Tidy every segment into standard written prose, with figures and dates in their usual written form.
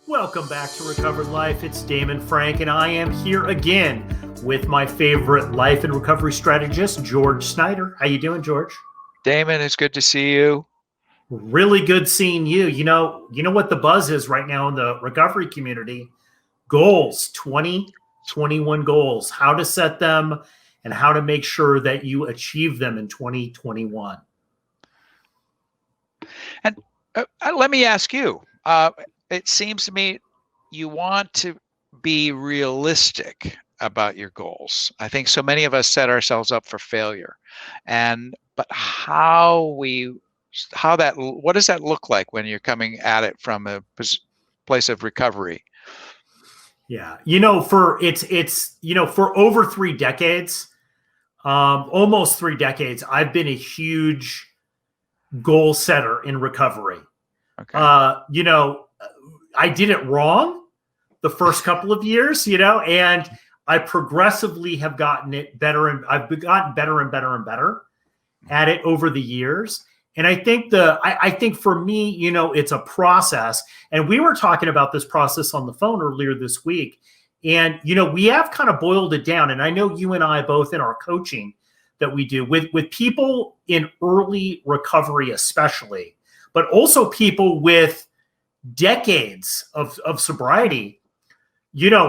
Welcome back to Recovered Life. It's Damon Frank, and I am here again with my favorite life and recovery strategist, George Snyder. How you doing, George? Damon, it's good to see you. Really good seeing you. You know what the buzz is right now in the recovery community? Goals, 2021 goals, how to set them and how to make sure that you achieve them in 2021. And let me ask you, it seems to me you want to be realistic about your goals. I think so many of us set ourselves up for failure. But what does that look like when you're coming at it from a place of recovery? Yeah. For over 3 decades, almost 3 decades, I've been a huge goal setter in recovery. Okay. I did it wrong the first couple of years, and I progressively have gotten it better, and I've gotten better and better and better at it over the years. And I think I think for me, it's a process. And we were talking about this process on the phone earlier this week. And, we have kind of boiled it down. And I know you and I both in our coaching that we do with people in early recovery, especially, but also people with decades of sobriety,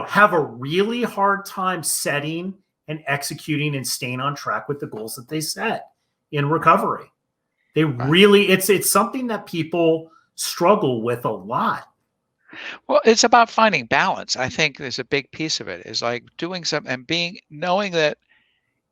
have a really hard time setting and executing and staying on track with the goals that they set in recovery. They really, it's something that people struggle with a lot. Well, it's about finding balance. I think there's a big piece of it is like doing something and knowing that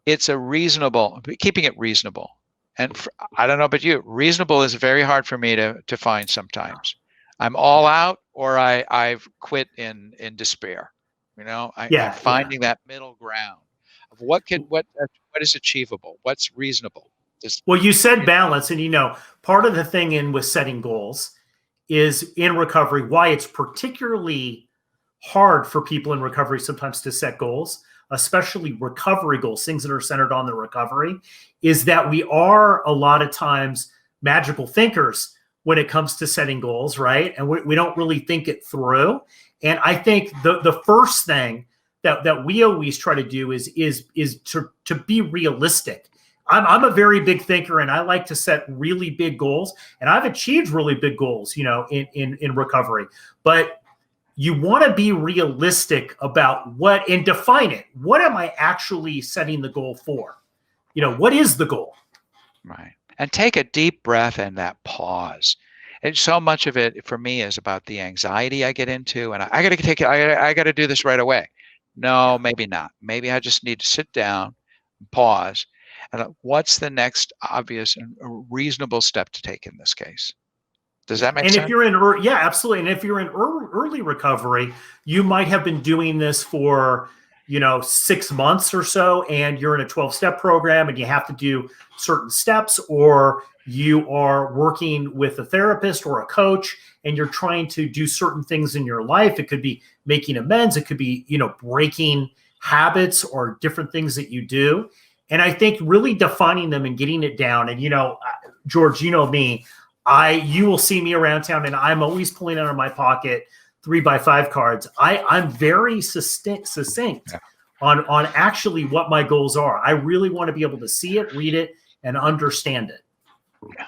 it's keeping it reasonable. And I don't know about you, reasonable is very hard for me to find sometimes. I'm all out or I've quit in despair. I'm finding that middle ground of what is achievable, what's reasonable. Well, you said balance, and part of the thing with setting goals is in recovery, why it's particularly hard for people in recovery sometimes to set goals, especially recovery goals, things that are centered on the recovery, is that we are a lot of times magical thinkers when it comes to setting goals, right? And we don't really think it through. And I think the first thing that we always try to do is to be realistic. I'm a very big thinker, and I like to set really big goals, and I've achieved really big goals, in recovery. But you want to be realistic about and define it. What am I actually setting the goal for? What is the goal? Right. And take a deep breath and that pause. And so much of it for me is about the anxiety I get into, and I got to do this right away. No, maybe not. Maybe I just need to sit down, pause. And what's the next obvious and reasonable step to take in this case? Does that make sense? And if you're absolutely. And if you're in early recovery, you might have been doing this for, 6 months or so, and you're in a 12-step program and you have to do certain steps, or you are working with a therapist or a coach and you're trying to do certain things in your life. It could be making amends. It could be, breaking habits or different things that you do. And I think really defining them and getting it down. And, George, me, you will see me around town and I'm always pulling out of my pocket 3x5 cards. I'm very succinct on actually what my goals are. I really want to be able to see it, read it, and understand it. Yeah.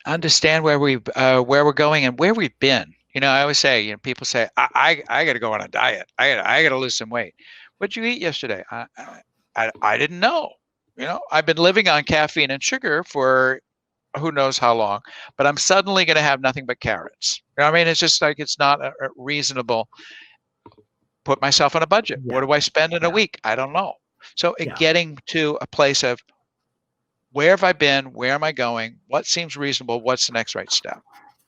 Understand where we're going and where we've been. I always say, people say, I got to go on a diet. I got to lose some weight. What'd you eat yesterday? I didn't know. I've been living on caffeine and sugar for who knows how long, but I'm suddenly going to have nothing but carrots. It's just like, it's not a reasonable, put myself on a budget. Yeah. What do I spend in a week? I don't know. So getting to a place of where have I been? Where am I going? What seems reasonable? What's the next right step?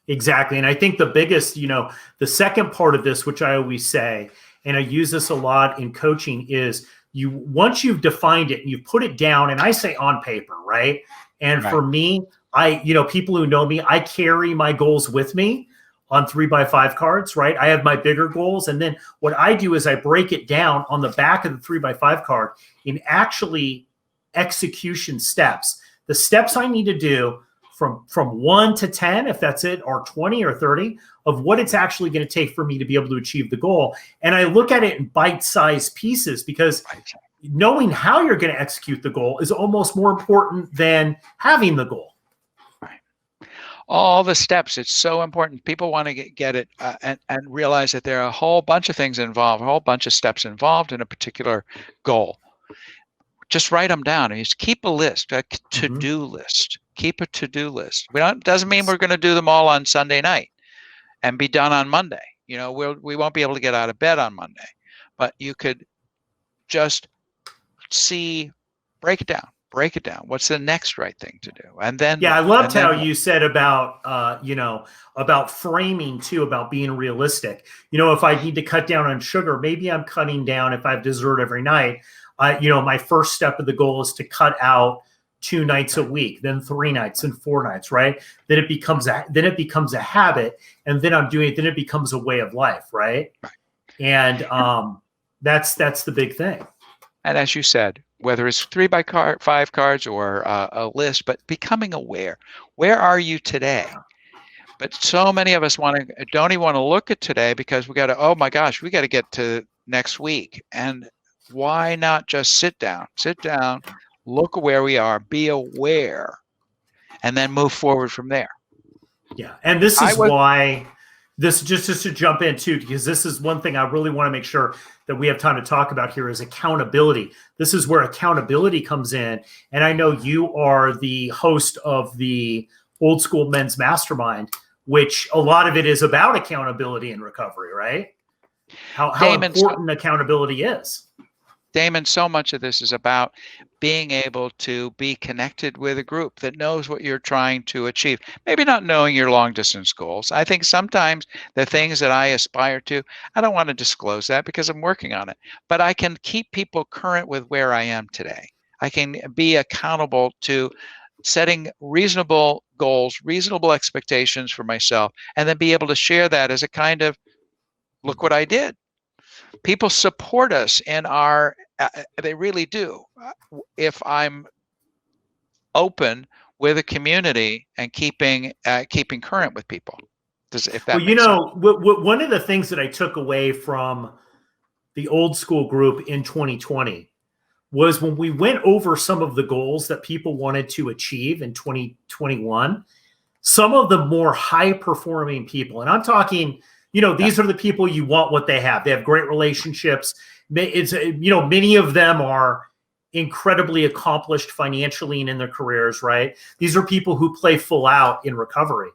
Exactly. And I think the biggest, the second part of this, which I always say, and I use this a lot in coaching, is once you've defined it and you've put it down, and I say on paper, right? And for me, people who know me, I carry my goals with me on 3x5 cards, right? I have my bigger goals. And then what I do is I break it down on the back of the 3x5 card in actually execution steps, the steps I need to do from 1 to 10, if that's it, or 20 or 30, of what it's actually going to take for me to be able to achieve the goal. And I look at it in bite-sized pieces, because knowing how you're going to execute the goal is almost more important than having the goal. All the steps, it's so important. People want to get it and realize that there are a whole bunch of things involved, a whole bunch of steps involved in a particular goal. Just write them down and just keep a list, a to-do list. Keep a to-do list. Doesn't mean we're going to do them all on Sunday night and be done on Monday. You know, we won't be able to get out of bed on Monday, but you could just break it down. What's the next right thing to do? And then, yeah, I loved how you said about, about framing too, about being realistic. You know, if I need to cut down on sugar, maybe I'm cutting down if I have dessert every night. My first step of the goal is to cut out 2 nights a week, then 3 nights and 4 nights, right? Then it becomes a habit, and then I'm doing it. Then it becomes a way of life, right? And that's the big thing. And as you said, whether it's 3x5 cards or a list, but becoming aware. Where are you today? But so many of us don't even want to look at today, because we got to, oh my gosh, we got to get to next week. And why not just sit down, look where we are, be aware, and then move forward from there. Yeah. And this is why this, just to jump in too, because this is one thing I really want to make sure that we have time to talk about here, is accountability. This is where accountability comes in. And I know you are the host of the Old School Men's Mastermind, which a lot of it is about accountability and recovery, right? How important accountability is. Damon, so much of this is about being able to be connected with a group that knows what you're trying to achieve. Maybe not knowing your long distance goals. I think sometimes the things that I aspire to, I don't want to disclose that because I'm working on it, but I can keep people current with where I am today. I can be accountable to setting reasonable goals, reasonable expectations for myself, and then be able to share that as a kind of, look what I did. People support us in our, they really do. If I'm open with a community and keeping current with people. One of the things that I took away from the Old School group in 2020 was when we went over some of the goals that people wanted to achieve in 2021, some of the more high performing people, and I'm talking, these are the people you want what they have. They have great relationships. Many of them are incredibly accomplished financially and in their careers, right? These are people who play full out in recovery.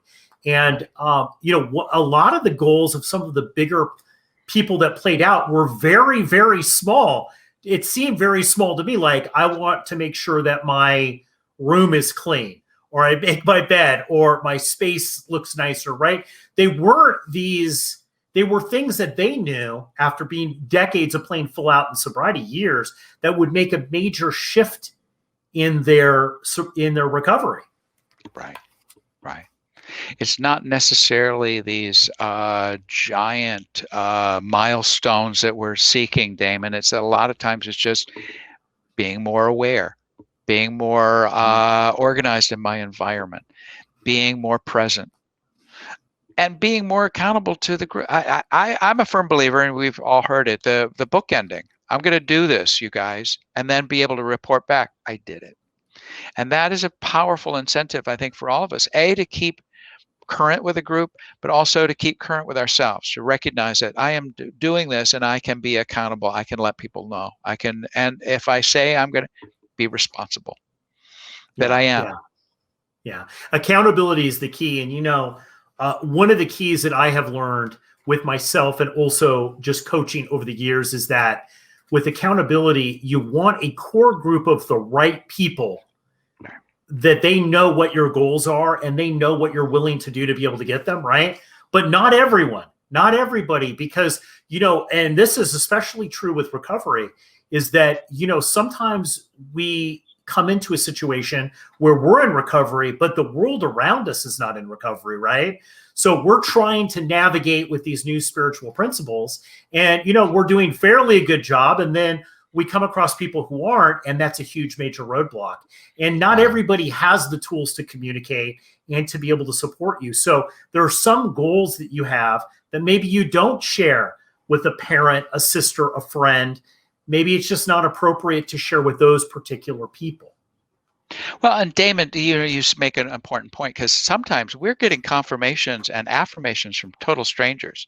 And, a lot of the goals of some of the bigger people that played out were very, very small. It seemed very small to me. Like, I want to make sure that my room is clean, or I make my bed, or my space looks nicer, right? They were things that they knew after being decades of playing full out in sobriety years that would make a major shift in their recovery. Right. It's not necessarily these giant milestones that we're seeking, Damon. It's a lot of times it's just being more aware, being more organized in my environment, being more present, and being more accountable to the group. I'm a firm believer, and we've all heard it, the book ending. I'm going to do this, you guys, and then be able to report back, I did it. And that is a powerful incentive, I think, for all of us, to keep current with a group, but also to keep current with ourselves, to recognize that I am doing this and I can be accountable. I can let people know. And if I say I'm going to be responsible, that I am. Yeah. Accountability is the key. And, one of the keys that I have learned with myself and also just coaching over the years is that with accountability, you want a core group of the right people that they know what your goals are and they know what you're willing to do to be able to get them, right? But not everyone, not everybody, because, and this is especially true with recovery, is that, sometimes we come into a situation where we're in recovery, but the world around us is not in recovery, right? So we're trying to navigate with these new spiritual principles and, we're doing fairly a good job. And then we come across people who aren't, and that's a huge major roadblock. And not everybody has the tools to communicate and to be able to support you. So there are some goals that you have that maybe you don't share with a parent, a sister, a friend. Maybe it's just not appropriate to share with those particular people. Well, and Damon, you make an important point, because sometimes we're getting confirmations and affirmations from total strangers.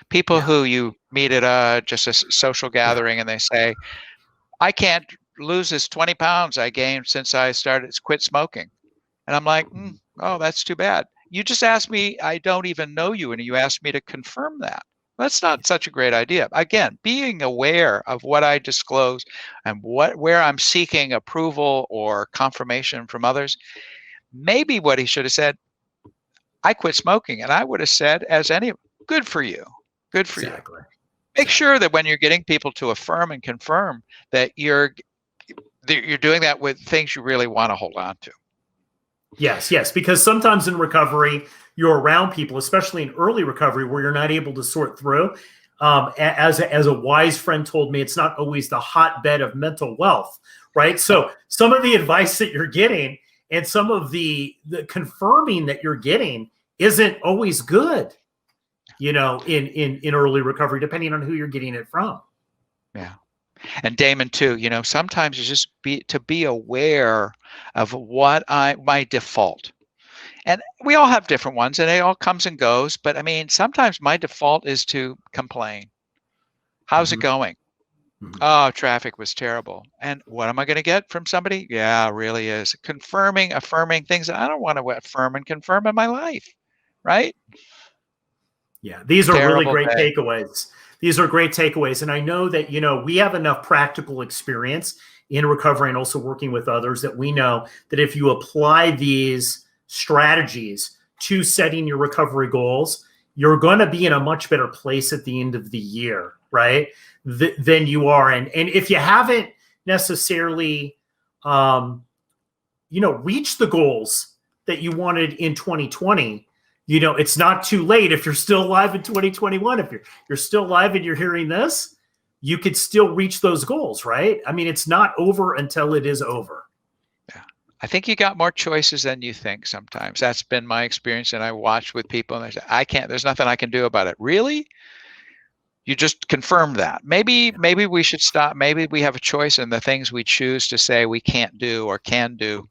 People who you meet at just a social gathering, and they say, I can't lose this 20 pounds I gained since I quit smoking. And I'm like, oh, that's too bad. You just asked me, I don't even know you, and you asked me to confirm that. That's not such a great idea. Again, being aware of what I disclose and where I'm seeking approval or confirmation from others. Maybe what he should have said, I quit smoking. And I would have said, good for you. Good for you. Make sure that when you're getting people to affirm and confirm that you're doing that with things you really want to hold on to. Yes, because sometimes in recovery, you're around people, especially in early recovery, where you're not able to sort through. As a wise friend told me, it's not always the hotbed of mental wealth, right? So some of the advice that you're getting and some of the confirming that you're getting isn't always good, in early recovery, depending on who you're getting it from. Yeah. And Damon too, sometimes it's just to be aware of what my default. And we all have different ones, and it all comes and goes. But I mean, sometimes my default is to complain. How's it going? Oh, traffic was terrible. And what am I going to get from somebody? Yeah, it really is. Affirming things that I don't want to affirm and confirm in my life. Right? Yeah, these are really great takeaways. These are great takeaways. And I know that, we have enough practical experience in recovery and also working with others that we know that if you apply these strategies to setting your recovery goals, you're going to be in a much better place at the end of the year, right? Than you are. And if you haven't necessarily, reached the goals that you wanted in 2020, it's not too late. If you're still alive in 2021, if you're still alive and you're hearing this, you could still reach those goals, right? I mean, it's not over until it is over. Yeah. I think you got more choices than you think sometimes. That's been my experience. And I watch with people and they say, there's nothing I can do about it. Really? You just confirmed that. Maybe we should stop. Maybe we have a choice in the things we choose to say we can't do or can do.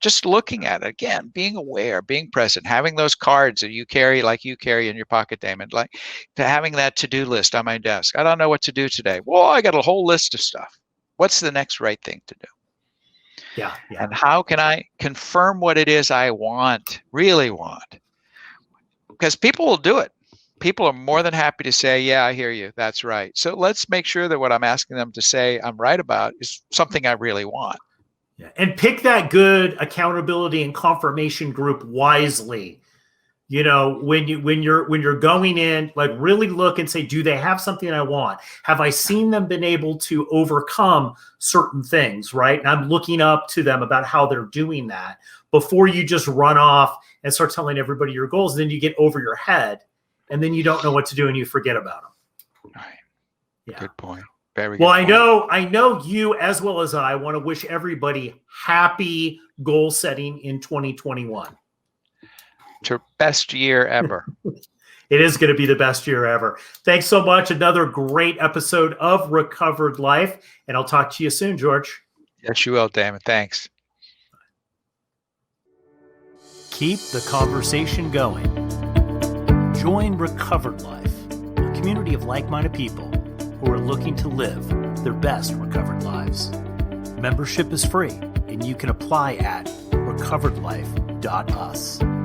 Just looking at it again, being aware, being present, having those cards that you carry in your pocket, Damon, like having that to-do list on my desk. I don't know what to do today. Well, I got a whole list of stuff. What's the next right thing to do? Yeah. And how can I confirm what it is I really want? Because people will do it. People are more than happy to say, yeah, I hear you. That's right. So let's make sure that what I'm asking them to say I'm right about is something I really want. Yeah. And pick that good accountability and confirmation group wisely. When you're going in, like really look and say, do they have something I want? Have I seen them been able to overcome certain things, right? And I'm looking up to them about how they're doing that before you just run off and start telling everybody your goals. And then you get over your head and then you don't know what to do and you forget about them. Right. Yeah. Good point. Very well, good I know you as well as I want to wish everybody happy goal setting in 2021. Best year ever. It is going to be the best year ever. Thanks so much. Another great episode of Recovered Life. And I'll talk to you soon, George. Yes, you will, Damon. Thanks. Keep the conversation going. Join Recovered Life, a community of like-minded people who are looking to live their best recovered lives. Membership is free, and you can apply at recoveredlife.us.